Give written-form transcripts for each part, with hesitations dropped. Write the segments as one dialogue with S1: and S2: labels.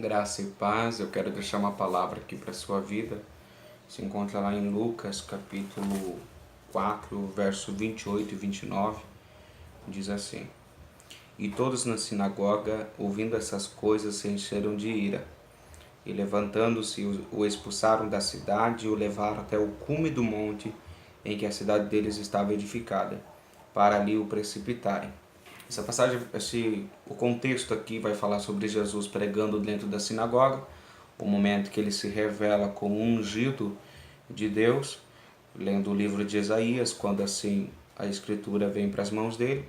S1: Graça e paz, eu quero deixar uma palavra aqui para a sua vida. Se encontra lá em Lucas, capítulo 4, verso 28 e 29. Diz assim: E todos na sinagoga, ouvindo essas coisas, se encheram de ira. E levantando-se, o expulsaram da cidade e o levaram até o cume do monte em que a cidade deles estava edificada, para ali o precipitarem. Essa passagem, o contexto aqui vai falar sobre Jesus pregando dentro da sinagoga, o momento que ele se revela como ungido de Deus, lendo o livro de Isaías, quando assim a escritura vem para as mãos dele.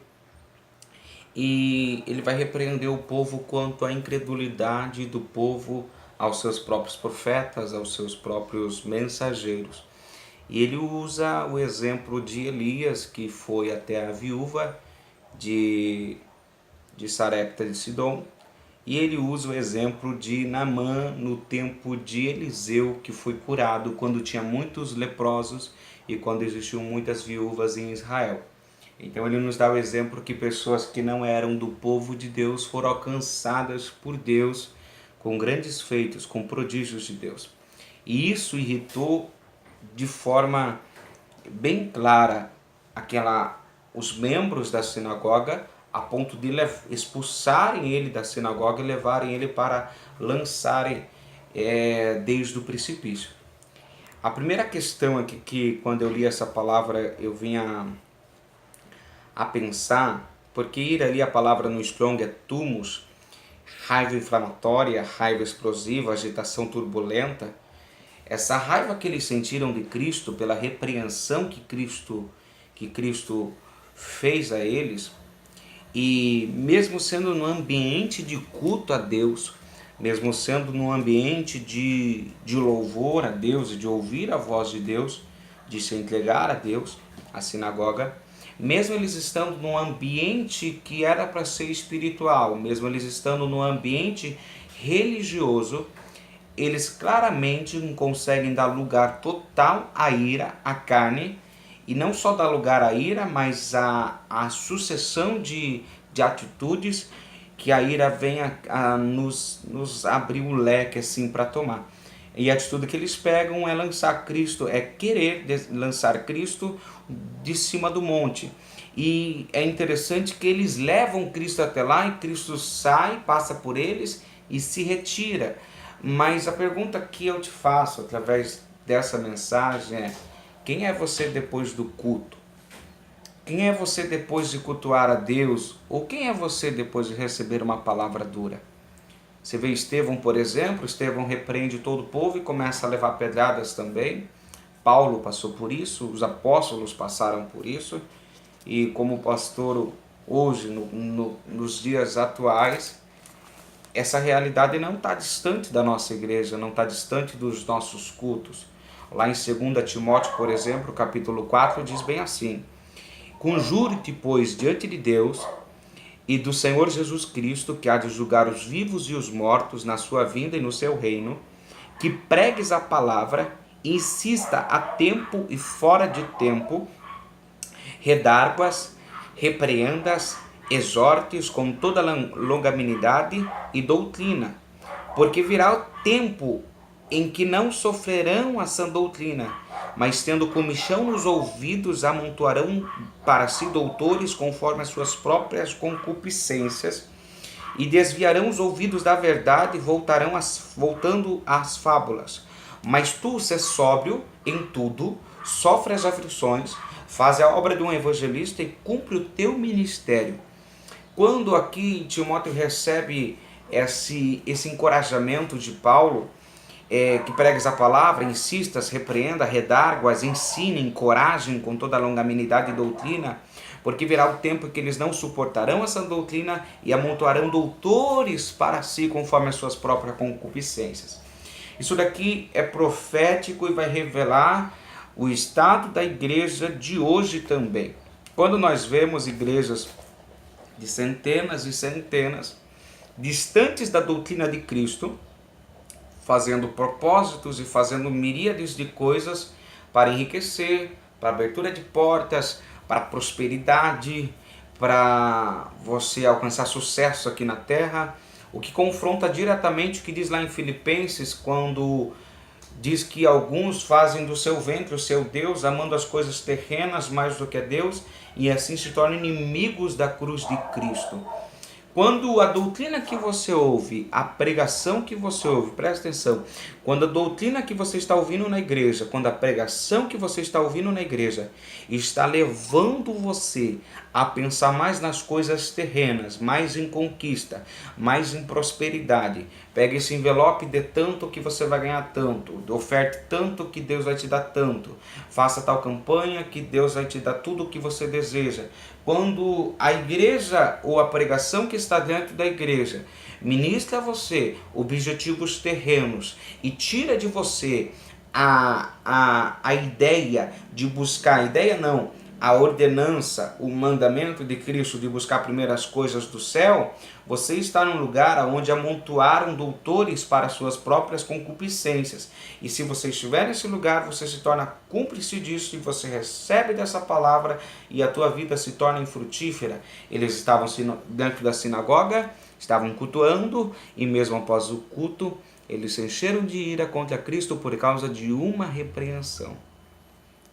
S1: E ele vai repreender o povo quanto à incredulidade do povo aos seus próprios profetas, aos seus próprios mensageiros. E ele usa o exemplo de Elias, que foi até a viúva de Sarepta de Sidom, e ele usa o exemplo de Naamã no tempo de Eliseu, que foi curado quando tinha muitos leprosos e quando existiam muitas viúvas em Israel. Então ele nos dá o exemplo que pessoas que não eram do povo de Deus foram alcançadas por Deus com grandes feitos, com prodígios de Deus. E isso irritou de forma bem clara os membros da sinagoga, a ponto de expulsarem ele da sinagoga e levarem ele para lançarem desde o precipício. A primeira questão aqui, que quando eu li essa palavra eu vinha a pensar, porque ir ali a palavra no Strong é tumos, raiva inflamatória, raiva explosiva, agitação turbulenta. Essa raiva que eles sentiram de Cristo pela repreensão que Cristo fez a eles, e mesmo sendo no ambiente de culto a Deus, mesmo sendo no ambiente de louvor a Deus e de ouvir a voz de Deus, de se entregar a Deus, a sinagoga, mesmo eles estando num ambiente que era para ser espiritual, mesmo eles estando num ambiente religioso, eles claramente não conseguem dar lugar total à ira, à carne, e não só dar lugar à ira, mas a sucessão de atitudes que a ira vem a nos abrir o leque assim para tomar. E a atitude que eles pegam é lançar Cristo, é querer lançar Cristo de cima do monte. E é interessante que eles levam Cristo até lá e Cristo sai, passa por eles e se retira. Mas a pergunta que eu te faço através dessa mensagem é: quem é você depois do culto? Quem é você depois de cultuar a Deus? Ou quem é você depois de receber uma palavra dura? Você vê Estevão, por exemplo, Estevão repreende todo o povo e começa a levar pedradas também. Paulo passou por isso, os apóstolos passaram por isso. E como pastor hoje, nos dias atuais, essa realidade não está distante da nossa igreja, não está distante dos nossos cultos. Lá em 2 Timóteo, por exemplo, capítulo 4, diz bem assim: Conjure-te, pois, diante de Deus e do Senhor Jesus Cristo, que há de julgar os vivos e os mortos na sua vinda e no seu reino, que pregues a palavra, insista a tempo e fora de tempo, redarguas, repreendas, exortes com toda longanimidade e doutrina, porque virá o tempo em que não sofrerão a sã doutrina, mas tendo comichão nos ouvidos, amontoarão para si doutores conforme as suas próprias concupiscências, e desviarão os ouvidos da verdade, voltando às fábulas. Mas tu, se és sóbrio em tudo, sofre as aflições, faz a obra de um evangelista e cumpre o teu ministério. Quando aqui Timóteo recebe esse encorajamento de Paulo, que pregues a palavra, insistas, repreenda, redarguas, ensine, encorajem com toda a longanimidade e doutrina, porque virá o tempo em que eles não suportarão essa doutrina e amontoarão doutores para si conforme as suas próprias concupiscências. Isso daqui é profético e vai revelar o estado da igreja de hoje também. Quando nós vemos igrejas de centenas e centenas distantes da doutrina de Cristo, fazendo propósitos e fazendo miríades de coisas para enriquecer, para abertura de portas, para prosperidade, para você alcançar sucesso aqui na terra, o que confronta diretamente o que diz lá em Filipenses, quando diz que alguns fazem do seu ventre o seu Deus, amando as coisas terrenas mais do que a Deus, e assim se tornam inimigos da cruz de Cristo. Quando a doutrina que você ouve, a pregação que você ouve, presta atenção, quando a doutrina que você está ouvindo na igreja, quando a pregação que você está ouvindo na igreja está levando você a pensar mais nas coisas terrenas, mais em conquista, mais em prosperidade, pega esse envelope, dê tanto que você vai ganhar tanto, oferte tanto que Deus vai te dar tanto, faça tal campanha que Deus vai te dar tudo o que você deseja. Quando a igreja ou a pregação que está dentro da igreja ministra a você objetivos terrenos e tira de você a ideia de buscar, a ordenança, o mandamento de Cristo de buscar primeiro as coisas do céu, você está num lugar onde amontoaram doutores para suas próprias concupiscências. E se você estiver nesse lugar, você se torna cúmplice disso e você recebe dessa palavra e a tua vida se torna infrutífera. Eles estavam dentro da sinagoga, estavam cultuando e mesmo após o culto, eles se encheram de ira contra Cristo por causa de uma repreensão.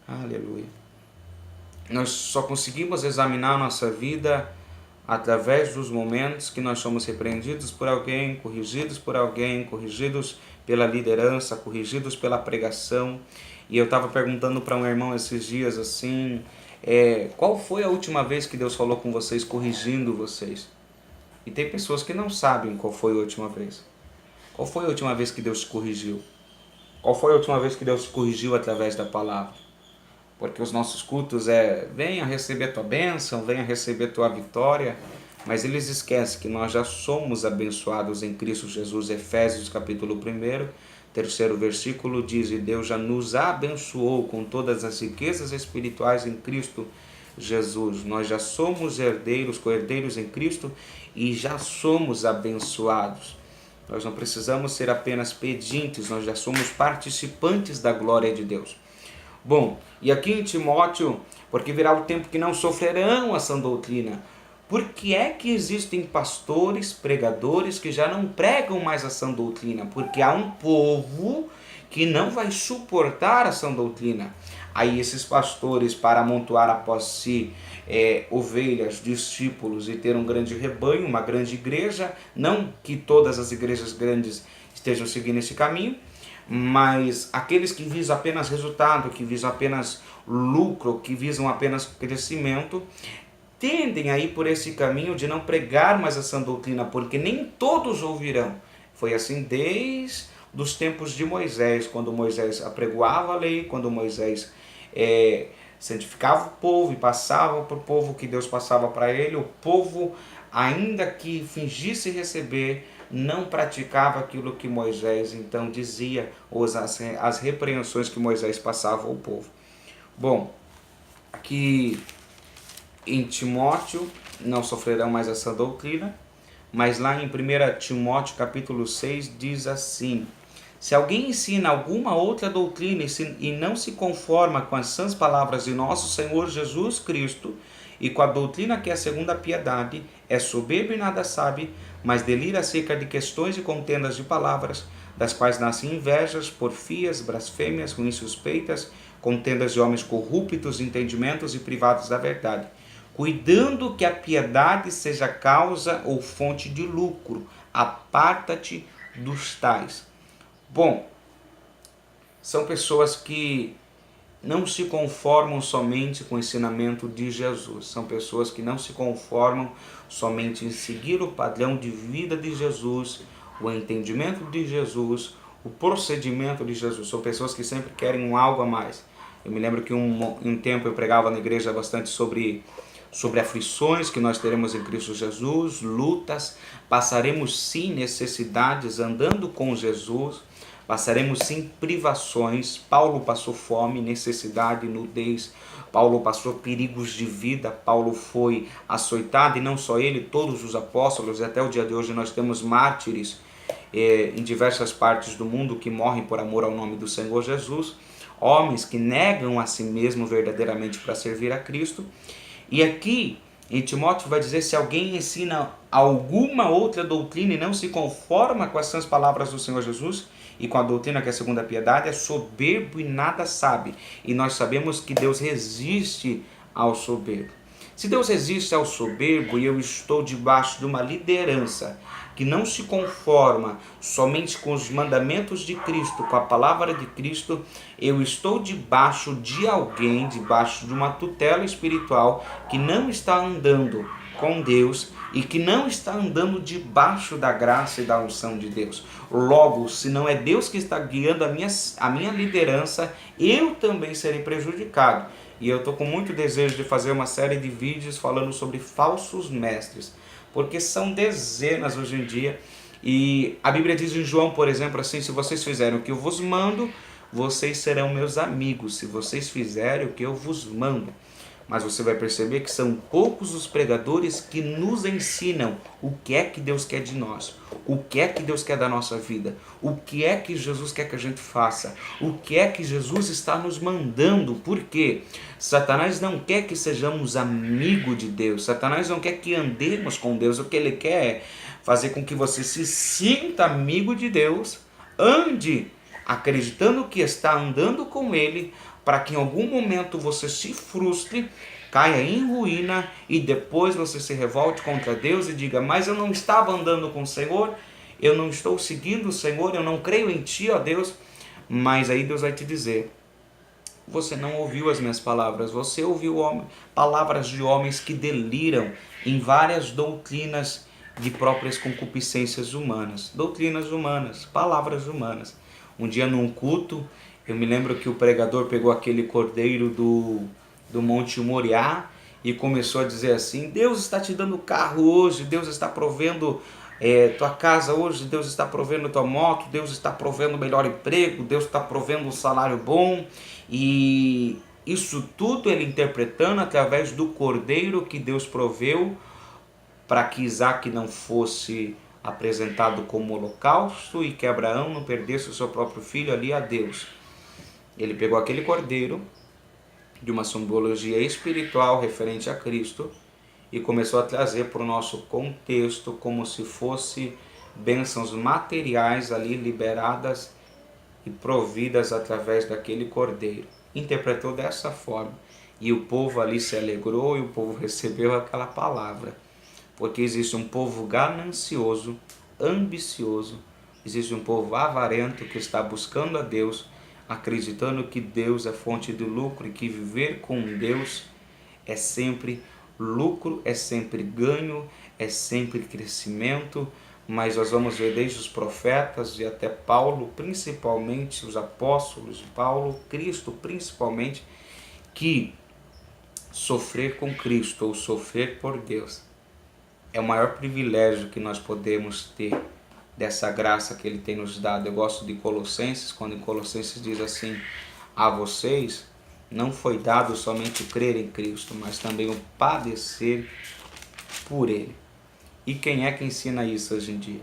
S1: Aleluia. Nós só conseguimos examinar a nossa vida através dos momentos que nós somos repreendidos por alguém, corrigidos pela liderança, corrigidos pela pregação. E eu estava perguntando para um irmão esses dias assim, qual foi a última vez que Deus falou com vocês, corrigindo vocês? E tem pessoas que não sabem qual foi a última vez. Qual foi a última vez que Deus te corrigiu? Qual foi a última vez que Deus te corrigiu através da palavra? Porque os nossos cultos venha receber tua bênção, venha receber tua vitória, mas eles esquecem que nós já somos abençoados em Cristo Jesus. Efésios capítulo 1, terceiro versículo diz, e Deus já nos abençoou com todas as riquezas espirituais em Cristo Jesus. Nós já somos herdeiros, co-herdeiros em Cristo e já somos abençoados. Nós não precisamos ser apenas pedintes, nós já somos participantes da glória de Deus. Bom, e aqui em Timóteo, porque virá o tempo que não sofrerão a sã doutrina. Por que é que existem pastores, pregadores que já não pregam mais a sã doutrina? Porque há um povo que não vai suportar a sã doutrina. Aí esses pastores, para amontoar após si ovelhas, discípulos e ter um grande rebanho, uma grande igreja, não que todas as igrejas grandes estejam seguindo esse caminho, mas aqueles que visam apenas resultado, que visam apenas lucro, que visam apenas crescimento, tendem a ir por esse caminho de não pregar mais a sã doutrina, porque nem todos ouvirão. Foi assim desde os tempos de Moisés, quando Moisés apregoava a lei, quando Moisés santificava o povo e passava para o povo que Deus passava para ele, o povo, ainda que fingisse receber, não praticava aquilo que Moisés então dizia, ou as repreensões que Moisés passava ao povo. Bom, aqui em Timóteo não sofrerão mais essa doutrina, mas lá em 1 Timóteo capítulo 6 diz assim, se alguém ensina alguma outra doutrina e não se conforma com as sãs palavras de nosso Senhor Jesus Cristo e com a doutrina que é segundo a piedade, é soberbo e nada sabe, mas delira acerca de questões e contendas de palavras, das quais nascem invejas, porfias, blasfêmias, ruins suspeitas, contendas de homens corruptos, entendimentos e privados da verdade, cuidando que a piedade seja causa ou fonte de lucro, aparta-te dos tais. Bom, são pessoas que não se conformam somente com o ensinamento de Jesus. São pessoas que não se conformam somente em seguir o padrão de vida de Jesus, o entendimento de Jesus, o procedimento de Jesus. São pessoas que sempre querem um algo a mais. Eu me lembro que um tempo eu pregava na igreja bastante sobre aflições que nós teremos em Cristo Jesus, lutas, passaremos sim necessidades andando com Jesus, passaremos sim privações. Paulo passou fome, necessidade, nudez. Paulo passou perigos de vida. Paulo foi açoitado, e não só ele, todos os apóstolos. E até o dia de hoje nós temos mártires em diversas partes do mundo que morrem por amor ao nome do Senhor Jesus. Homens que negam a si mesmo verdadeiramente para servir a Cristo. E aqui Em Timóteo vai dizer: se alguém ensina alguma outra doutrina e não se conforma com as sãs palavras do Senhor Jesus e com a doutrina que é segundo a piedade, é soberbo e nada sabe. E nós sabemos que Deus resiste ao soberbo. Se Deus resiste ao soberbo e eu estou debaixo de uma liderança que não se conforma somente com os mandamentos de Cristo, com a palavra de Cristo, eu estou debaixo de alguém, debaixo de uma tutela espiritual que não está andando com Deus e que não está andando debaixo da graça e da unção de Deus. Logo, se não é Deus que está guiando a minha liderança, eu também serei prejudicado. E eu estou com muito desejo de fazer uma série de vídeos falando sobre falsos mestres, porque são dezenas hoje em dia. E a Bíblia diz em João, por exemplo, assim: se vocês fizerem o que eu vos mando, vocês serão meus amigos, se vocês fizerem o que eu vos mando. Mas você vai perceber que são poucos os pregadores que nos ensinam o que é que Deus quer de nós, o que é que Deus quer da nossa vida, o que é que Jesus quer que a gente faça, o que é que Jesus está nos mandando. Por quê? Satanás não quer que sejamos amigos de Deus, Satanás não quer que andemos com Deus. O que ele quer é fazer com que você se sinta amigo de Deus, ande acreditando que está andando com Ele, para que em algum momento você se frustre, caia em ruína e depois você se revolte contra Deus e diga: mas eu não estava andando com o Senhor, eu não estou seguindo o Senhor, eu não creio em Ti, ó Deus. Mas aí Deus vai te dizer: você não ouviu as minhas palavras, você ouviu palavras de homens que deliram em várias doutrinas de próprias concupiscências humanas, doutrinas humanas, palavras humanas. Um dia num culto, eu me lembro que o pregador pegou aquele cordeiro do Monte Moriá e começou a dizer assim: Deus está te dando carro hoje, Deus está provendo tua casa hoje, Deus está provendo tua moto, Deus está provendo melhor emprego, Deus está provendo um salário bom. E isso tudo ele interpretando através do cordeiro que Deus proveu para que Isaac não fosse apresentado como holocausto e que Abraão não perdesse o seu próprio filho ali a Deus. Ele pegou aquele cordeiro de uma simbologia espiritual referente a Cristo e começou a trazer para o nosso contexto como se fosse bênçãos materiais ali liberadas e providas através daquele cordeiro. Interpretou dessa forma e o povo ali se alegrou e o povo recebeu aquela palavra. Porque existe um povo ganancioso, ambicioso, existe um povo avarento que está buscando a Deus, acreditando que Deus é fonte de lucro e que viver com Deus é sempre lucro, é sempre ganho, é sempre crescimento. Mas nós vamos ver desde os profetas e até Paulo, principalmente os apóstolos de Paulo, Cristo principalmente, que sofrer com Cristo ou sofrer por Deus é o maior privilégio que nós podemos ter dessa graça que Ele tem nos dado. Eu gosto de Colossenses, quando em Colossenses diz assim: a vocês não foi dado somente o crer em Cristo, mas também o padecer por Ele. E quem é que ensina isso hoje em dia?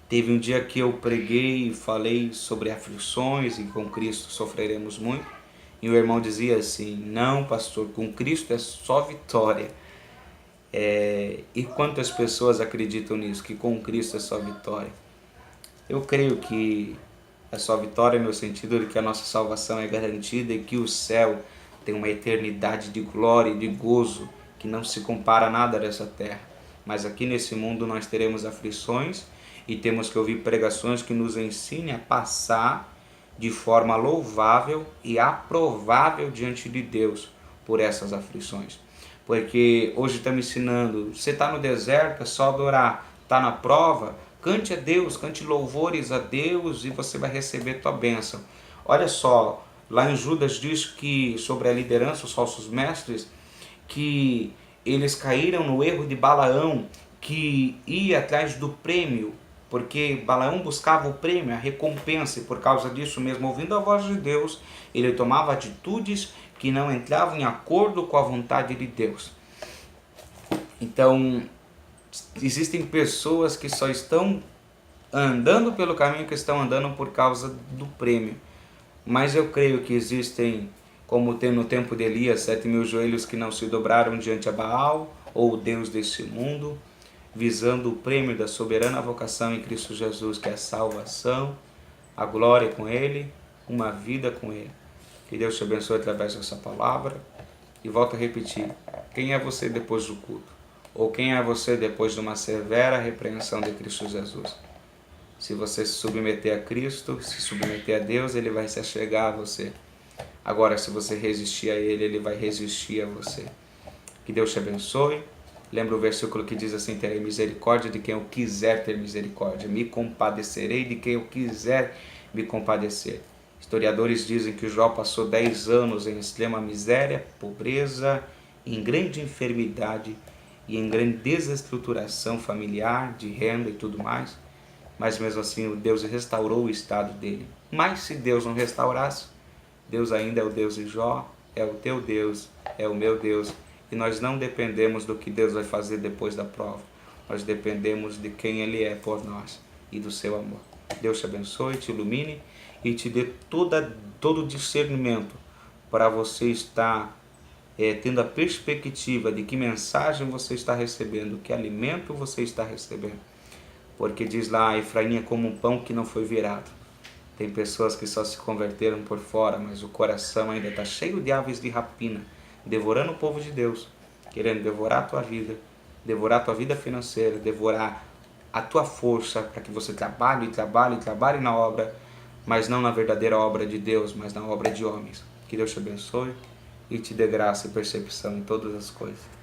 S1: Teve um dia que eu preguei e falei sobre aflições e com Cristo sofreremos muito. E o irmão dizia assim: não, pastor, com Cristo é só vitória. E quantas pessoas acreditam nisso, que com Cristo é só vitória? Eu creio que é só vitória no sentido de que a nossa salvação é garantida e que o céu tem uma eternidade de glória e de gozo que não se compara a nada dessa terra. Mas aqui nesse mundo nós teremos aflições e temos que ouvir pregações que nos ensinem a passar de forma louvável e aprovável diante de Deus por essas aflições. Porque hoje estamos ensinando: você está no deserto, é só adorar. Está na prova, cante a Deus, cante louvores a Deus e você vai receber tua bênção. Olha só, lá em Judas diz que sobre a liderança, os falsos mestres, que eles caíram no erro de Balaão, que ia atrás do prêmio, porque Balaão buscava o prêmio, a recompensa, e por causa disso mesmo, ouvindo a voz de Deus, ele tomava atitudes que não entravam em acordo com a vontade de Deus. Então, existem pessoas que só estão andando pelo caminho que estão andando por causa do prêmio. Mas eu creio que existem, como tem no tempo de Elias, 7.000 joelhos que não se dobraram diante a Baal, ou o Deus desse mundo, visando o prêmio da soberana vocação em Cristo Jesus, que é a salvação, a glória com Ele, uma vida com Ele. Que Deus te abençoe através dessa palavra. E volto a repetir, quem é você depois do culto? Ou quem é você depois de uma severa repreensão de Cristo Jesus? Se você se submeter a Cristo, se submeter a Deus, Ele vai se achegar a você. Agora, se você resistir a Ele, Ele vai resistir a você. Que Deus te abençoe. Lembra o versículo que diz assim: terei misericórdia de quem eu quiser ter misericórdia. Me compadecerei de quem eu quiser me compadecer. Historiadores dizem que Jó passou 10 anos em extrema miséria, pobreza, em grande enfermidade e em grande desestruturação familiar, de renda e tudo mais. Mas mesmo assim Deus restaurou o estado dele. Mas se Deus não restaurasse, Deus ainda é o Deus de Jó, é o teu Deus, é o meu Deus. E nós não dependemos do que Deus vai fazer depois da prova. Nós dependemos de quem Ele é por nós e do seu amor. Deus te abençoe, te ilumine e te dê todo o discernimento para você estar tendo a perspectiva de que mensagem você está recebendo, que alimento você está recebendo. Porque diz lá, Efraim é como um pão que não foi virado. Tem pessoas que só se converteram por fora, mas o coração ainda está cheio de aves de rapina, devorando o povo de Deus, querendo devorar a tua vida, devorar a tua vida financeira, devorar a tua força para que você trabalhe na obra, mas não na verdadeira obra de Deus, mas na obra de homens. Que Deus te abençoe e te dê graça e percepção em todas as coisas.